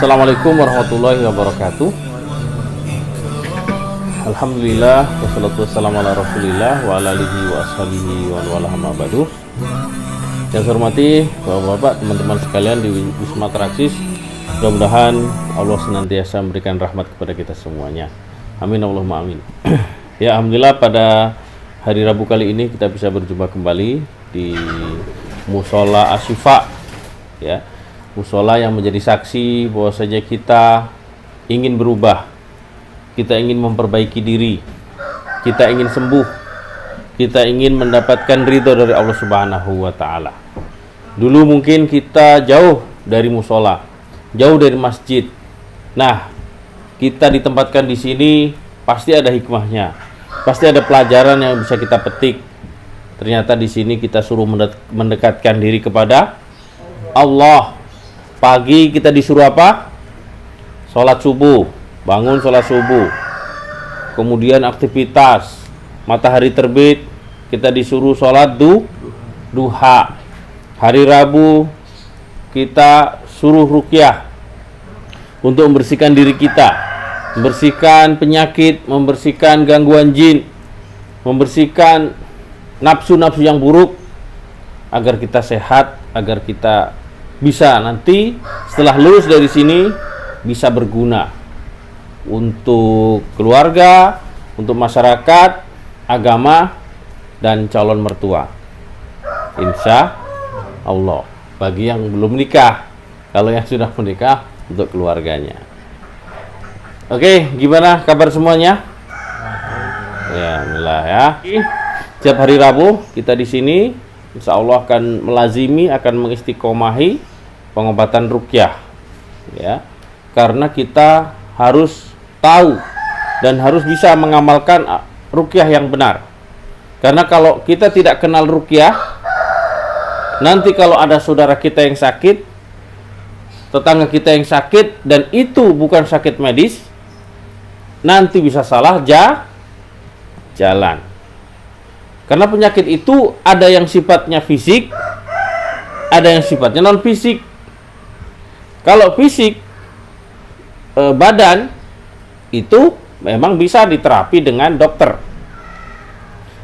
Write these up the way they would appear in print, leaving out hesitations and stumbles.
Assalamualaikum warahmatullahi wabarakatuh. Alhamdulillah wassalatu wassalamu ala rasulillah wa ala alihi wa ashabihi wa wala amma ba'du. Yang saya hormati Bapak-bapak, teman-teman sekalian di Wisma Traksis, mudah-mudahan Allah senantiasa memberikan rahmat kepada kita semuanya. Amin Allahumma amin. Ya, alhamdulillah pada hari Rabu kali ini kita bisa berjumpa kembali di Musola Asyifa, ya. Musola yang menjadi saksi bahwasanya kita ingin berubah, kita ingin memperbaiki diri, kita ingin sembuh, kita ingin mendapatkan ridho dari Allah Subhanahu wa Ta'ala. Dulu mungkin kita jauh dari musola, jauh dari masjid. Nah, kita ditempatkan di sini pasti ada hikmahnya, pasti ada pelajaran yang bisa kita petik. Ternyata di sini kita suruh mendekatkan diri kepada Allah. Pagi kita disuruh apa? Sholat subuh, bangun sholat subuh. Kemudian aktivitas, matahari terbit, kita disuruh sholat duha. Hari Rabu kita suruh ruqyah untuk membersihkan diri kita, membersihkan penyakit, membersihkan gangguan jin, membersihkan nafsu-nafsu yang buruk, agar kita sehat, agar kita bisa nanti setelah lulus dari sini bisa berguna untuk keluarga, untuk masyarakat, agama, dan calon mertua. Insya Allah. Bagi yang belum nikah, kalau yang sudah menikah untuk keluarganya. Oke, gimana kabar semuanya? Ya, alhamdulillah ya. Setiap hari Rabu kita di sini insya Allah akan melazimi, akan mengistiqomahi pengobatan ruqyah, ya, karena kita harus tahu dan harus bisa mengamalkan ruqyah yang benar. Karena kalau kita tidak kenal ruqyah, nanti kalau ada saudara kita yang sakit, tetangga kita yang sakit, dan itu bukan sakit medis, nanti bisa salah jalan. Karena penyakit itu ada yang sifatnya fisik, ada yang sifatnya non fisik. Kalau fisik badan itu memang bisa diterapi dengan dokter.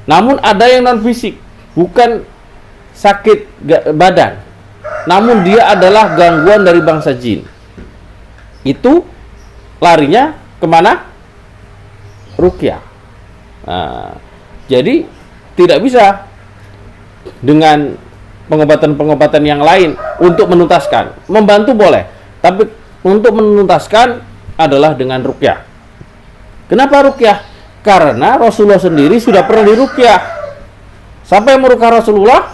Namun ada yang non fisik, bukan sakit badan, namun dia adalah gangguan dari bangsa jin. Itu larinya kemana? Ruqyah. Nah, jadi tidak bisa dengan pengobatan-pengobatan yang lain untuk menuntaskan. Membantu boleh, tapi untuk menuntaskan adalah dengan ruqyah. Kenapa ruqyah? Karena Rasulullah sendiri sudah pernah diruqyah. Siapa yang meruqyah Rasulullah?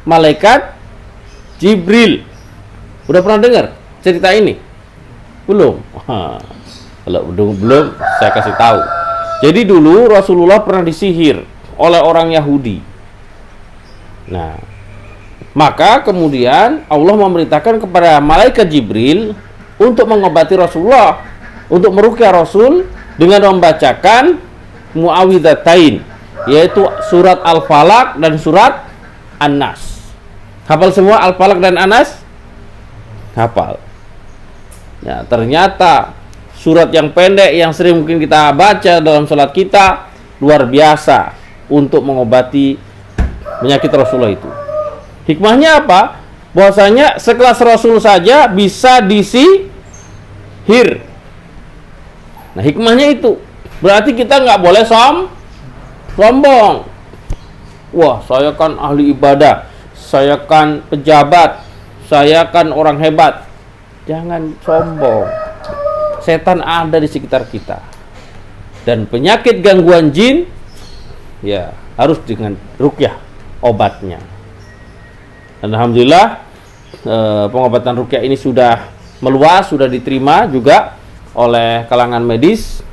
Malaikat Jibril. Udah pernah dengar cerita ini? Belum? Kalau belum, saya kasih tahu. Jadi dulu Rasulullah pernah disihir oleh orang Yahudi. Nah, maka kemudian Allah memerintahkan kepada malaikat Jibril untuk mengobati Rasulullah, untuk meruqyah Rasul dengan membacakan muawwidzatain, yaitu surat Al-Falaq dan surat An-Nas. Hafal semua Al-Falaq dan An-Nas? Hafal. Ya, ternyata surat yang pendek yang sering mungkin kita baca dalam sholat kita luar biasa untuk mengobati penyakit Rasulullah itu. Hikmahnya apa? Bahwasanya sekelas Rasul saja bisa disihir. Nah, hikmahnya itu. Berarti kita nggak boleh sombong. Wah, saya kan ahli ibadah, saya kan pejabat, saya kan orang hebat. Jangan sombong. Setan ada di sekitar kita. Dan penyakit gangguan jin, ya harus dengan ruqyah obatnya. Alhamdulillah pengobatan ruqyah ini sudah meluas, sudah diterima juga oleh kalangan medis,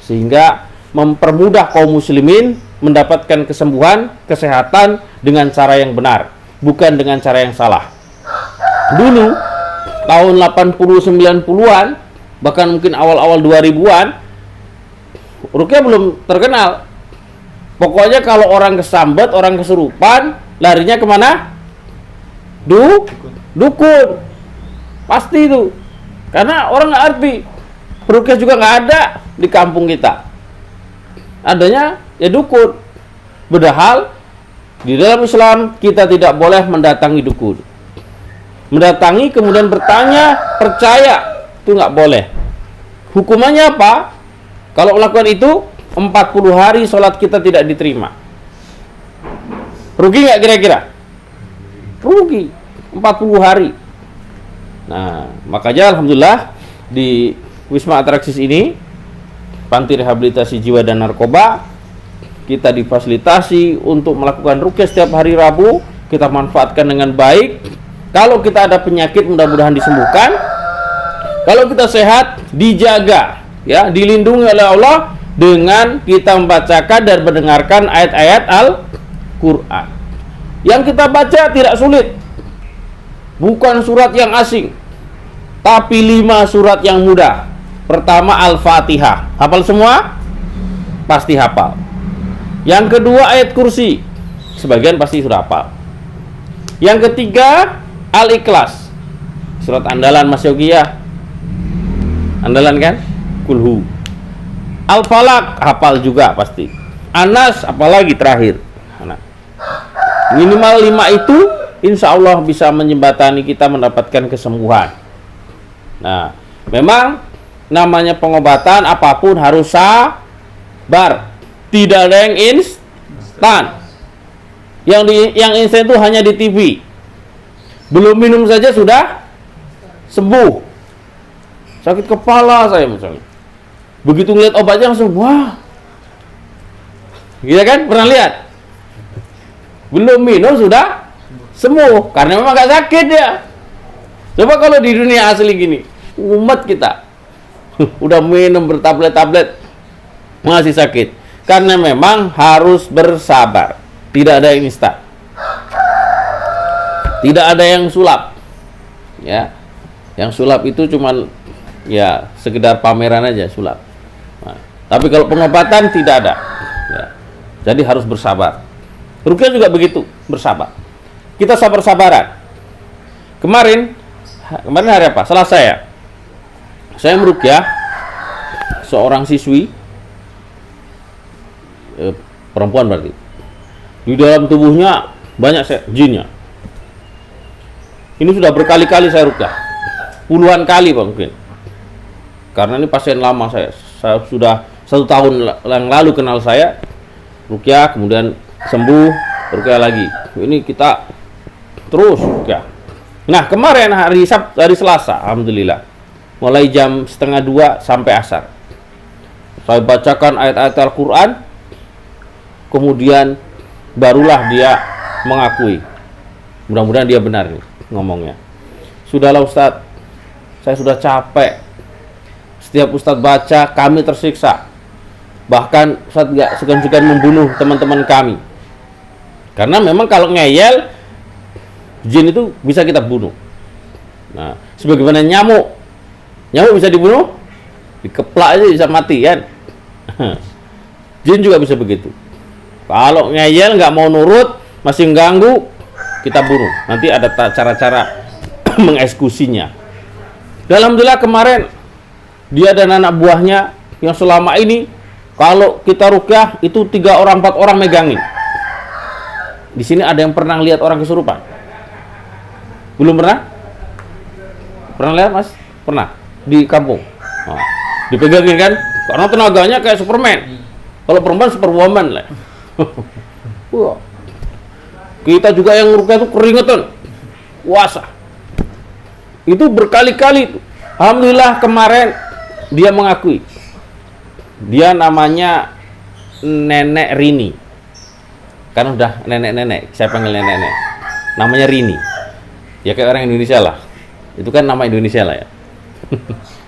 sehingga mempermudah kaum muslimin mendapatkan kesembuhan, kesehatan dengan cara yang benar, bukan dengan cara yang salah. Dulu tahun 80-90-an, bahkan mungkin awal-awal 2000-an, ruqyah belum terkenal. Pokoknya kalau orang kesambet, orang kesurupan, larinya kemana? Dukun. Pasti itu. Karena orang nggak arti. Ruqyah juga nggak ada di kampung kita. Adanya ya dukun. Padahal di dalam Islam kita tidak boleh mendatangi dukun. Mendatangi kemudian bertanya, percaya, itu nggak boleh. Hukumannya apa? Kalau melakukan itu 40 hari sholat kita tidak diterima. Rugi nggak kira-kira? Rugi 40 hari. Nah, makanya alhamdulillah di Wisma Atraksis ini, Panti Rehabilitasi Jiwa dan Narkoba, kita difasilitasi untuk melakukan ruqyah setiap hari Rabu. Kita manfaatkan dengan baik. Kalau kita ada penyakit mudah-mudahan disembuhkan. Kalau kita sehat dijaga, ya, dilindungi oleh Allah dengan kita membacakan dan mendengarkan ayat-ayat Al-Qur'an. Yang kita baca tidak sulit. Bukan surat yang asing, tapi 5 surat yang mudah. Pertama Al-Fatihah. Hafal semua? Pasti hafal. Yang kedua ayat kursi. Sebagian pasti sudah hafal. Yang ketiga Al-Ikhlas. Surat andalan Mas Yogi ya. Andalan kan? Kulhu. Al-Falaq hafal juga pasti. Anas apalagi terakhir. Nah, minimal 5 itu insya Allah bisa menjembatani kita mendapatkan kesembuhan. Nah, memang namanya pengobatan apapun harus sabar. Tidak ada yang instan. Yang instan itu hanya di TV. Belum minum saja sudah sembuh. Sakit kepala saya misalnya. Begitu ngeliat obatnya langsung wah. Gitu kan? Pernah lihat? Belum minum sudah sembuh karena memang gak sakit ya. Coba kalau di dunia asli gini, umat kita udah minum bertablet-tablet masih sakit. Karena memang harus bersabar. Tidak ada yang instan. Tidak ada yang sulap. Ya. Yang sulap itu cuman ya sekedar pameran aja sulap. Nah, tapi kalau pengobatan tidak ada. Ya. Jadi harus bersabar. Ruqyah juga begitu, bersabar. Kita sabar-sabaran. Kemarin hari apa? Selasa ya. Saya meruqyah seorang siswi perempuan berarti. Di dalam tubuhnya banyak jinnya. Ini sudah berkali-kali saya ruqyah. Puluhan kali Pak mungkin. Karena ini pasien lama saya. Saya sudah 1 tahun yang lalu kenal saya. Ruqyah kemudian sembuh, ruqyah lagi. Ini kita terus ruqyah. Nah, kemarin hari Selasa, alhamdulillah. Mulai jam 1:30 sampai asar. Saya bacakan ayat-ayat Al-Qur'an. Kemudian barulah dia mengakui. Mudah-mudahan dia benar nih ngomongnya. Sudahlah Ustadz, saya sudah capek. Setiap Ustadz baca, kami tersiksa. Bahkan Ustadz gak segan-segan membunuh teman-teman kami. Karena memang kalau ngeyel, jin itu bisa kita bunuh. Nah, sebagaimana nyamuk. Nyamuk bisa dibunuh? Dikeplak aja bisa mati kan? Jin juga bisa begitu. Kalau ngeyel nggak mau nurut, masih mengganggu, kita bunuh. Nanti ada cara-cara mengeksekusinya. Alhamdulillah kemarin dia dan anak buahnya yang selama ini kalau kita ruqyah itu 3 orang 4 orang megangin. Di sini ada yang pernah lihat orang kesurupan? Belum pernah? Pernah lihat Mas? Pernah di kampung. Nah, dipegangin kan? Karena tenaganya kayak Superman. Kalau perempuan Superwoman lah. Wah. Kita juga yang ruqyah itu keringetan, puasa. Itu berkali-kali. Alhamdulillah kemarin dia mengakui. Dia namanya Nenek Rini. Kan udah nenek-nenek, saya panggil nenek-nenek. Namanya Rini. Ya kayak orang Indonesia lah. Itu kan nama Indonesia lah ya.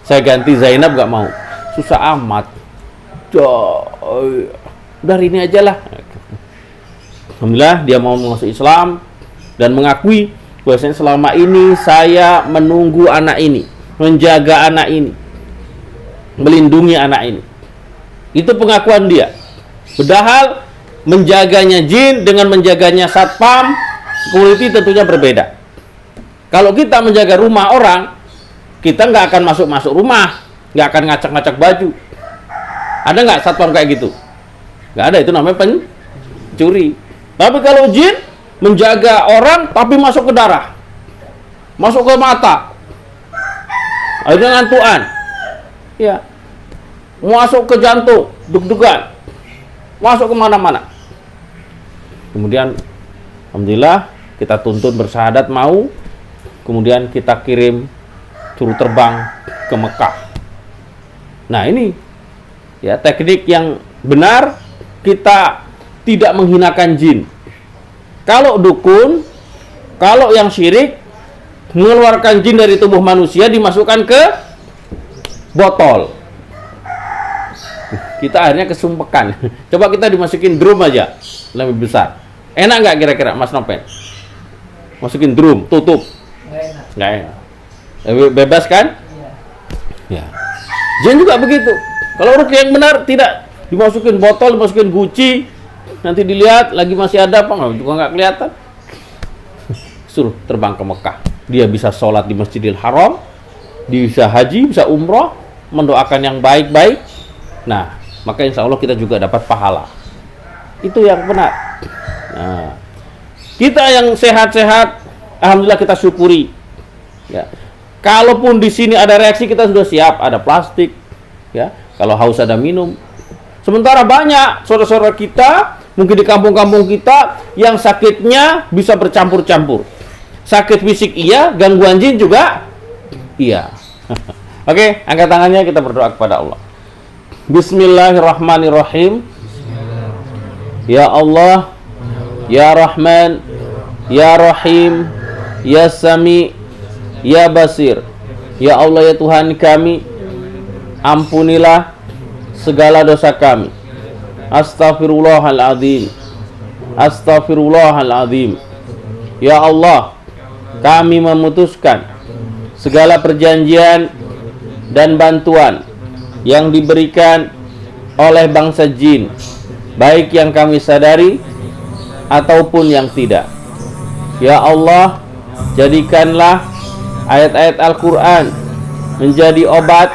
Saya ganti Zainab gak mau. Susah amat. Udah Rini aja lah. Alhamdulillah dia mau masuk Islam dan mengakui bahwasanya selama ini saya menunggu anak ini, menjaga anak ini, melindungi anak ini. Itu pengakuan dia. Padahal menjaganya jin dengan menjaganya satpam security tentunya berbeda. Kalau kita menjaga rumah orang, kita nggak akan masuk rumah, nggak akan ngacak-ngacak baju. Ada nggak satpam kayak gitu? Nggak ada, itu namanya pencuri. Tapi kalau jin menjaga orang tapi masuk ke darah, masuk ke mata, akhirnya ngantuan, ya, masuk ke jantung, deg-degan, masuk kemana-mana. Kemudian alhamdulillah kita tuntun bersyahadat mau, kemudian kita kirim suruh terbang ke Mekah. Nah ini ya teknik yang benar, kita tidak menghinakan jin. Kalau dukun, kalau yang syirik, mengeluarkan jin dari tubuh manusia, dimasukkan ke botol. Kita akhirnya kesumpekan. Coba kita dimasukin drum aja, lebih besar. Enak nggak kira-kira Mas Nopen? Masukin drum, tutup. Nggak enak. Bebas kan? Ya. Jin juga begitu. Kalau ruqyah yang benar, tidak dimasukin botol, dimasukin guci, nanti dilihat lagi masih ada apa juga nggak kelihatan. Suruh terbang ke Mekah. Dia bisa sholat di Masjidil Haram, dia bisa haji, bisa umroh, mendoakan yang baik-baik. Nah, maka insya Allah kita juga dapat pahala. Itu yang benar. Nah, kita yang sehat-sehat, alhamdulillah kita syukuri. Ya. Kalaupun di sini ada reaksi, kita sudah siap, ada plastik. Ya, kalau haus ada minum. Sementara banyak saudara-saudara kita, mungkin di kampung-kampung kita, yang sakitnya bisa bercampur-campur. Sakit fisik iya, gangguan jin juga iya. Oke, angkat tangannya, kita berdoa kepada Allah. Bismillahirrahmanirrahim. Ya Allah, Ya Rahman, Ya Rahim, Ya Sami, Ya Basir. Ya Allah, ya Tuhan kami, ampunilah segala dosa kami. Astaghfirullahaladzim, Astaghfirullahaladzim. Ya Allah, kami memutuskan segala perjanjian dan bantuan yang diberikan oleh bangsa jin, baik yang kami sadari ataupun yang tidak. Ya Allah, jadikanlah ayat-ayat Al-Quran menjadi obat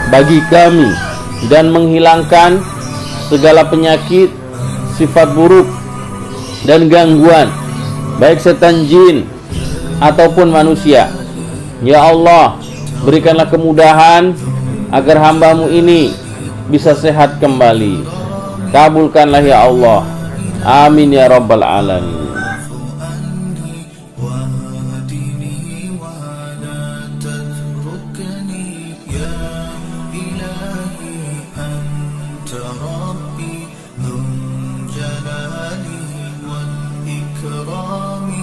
bagi kami dan menghilangkan segala penyakit, sifat buruk dan gangguan, baik setan jin ataupun manusia. Ya Allah, berikanlah kemudahan agar hamba-Mu ini bisa sehat kembali. Kabulkanlah ya Allah. Amin ya rabbal alamin.